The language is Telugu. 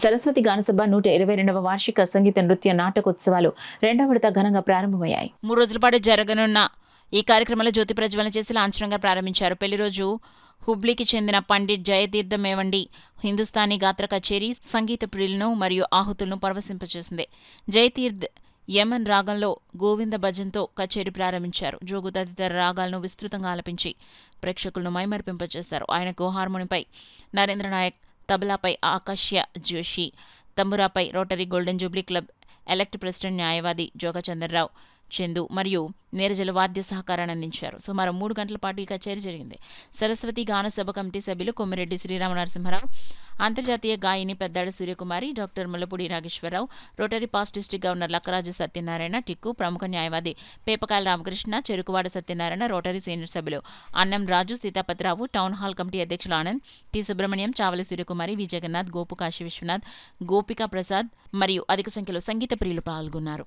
సరస్వతి గానసభ 122వ వార్షిక సంగీత నృత్య నాటకోత్సవాలు 2వ విడత ఘనంగా ప్రారంభమయ్యాయి. 3 రోజుల పాటు జరగనున్న ఈ కార్యక్రమంలో జ్యోతి ప్రజ్వలన చేసి లాంఛనంగా ప్రారంభించారు. పెళ్లి రోజు హుబ్లీకి చెందిన పండిట్ జయతీర్థ మేవండి హిందుస్థానీ గాత్ర కచేరీ సంగీత ప్రియులను మరియు ఆహుతులను పరవశింపచేసింది. జయతీర్థ్ యమన్ రాగంలో గోవింద భజన్తో కచేరీ ప్రారంభించారు. జోగు తదితర రాగాలను విస్తృతంగా ఆలపించి ప్రేక్షకులను మైమరిపింపచేశారు. ఆయనకు హార్మోనింపై నరేంద్ర నాయక్, తబలాపై ఆకాశ్య జోషి, తంబురాపై Rotary golden jubilee club elect president న్యాయవాది జోగచంద్రరావు చందు మరియు నీరజలు వాద్య సహకారాన్ని అందించారు. సుమారు 3 గంటల పాటు ఈ కచేరీ జరిగింది. సరస్వతి గానసభ కమిటీ సభ్యులు కొమ్మిరెడ్డి శ్రీరామ నరసింహారావు, అంతర్జాతీయ గాయని Peddadi Suryakumari, doctor Mullapudi Nageswararao, Rotary past district governor Lakkaraju Satyanarayana, Tikku, ప్రముఖ న్యాయవాది పేపకాయల రామకృష్ణ, చెరుకువాడ సత్యనారాయణ, రోటరీ సీనియర్ సభ్యులు Annam Raju, Sitapatirao, town hall committee అధ్యక్షులు ఆనంద్, టి సుబ్రహ్మణ్యం, చావలి సూర్యకుమారి, వి జగన్నాథ్, గోపు కాశీ విశ్వనాథ్, గోపికా ప్రసాద్ మరియు అధిక సంఖ్యలో సంగీత ప్రియులు పాల్గొన్నారు.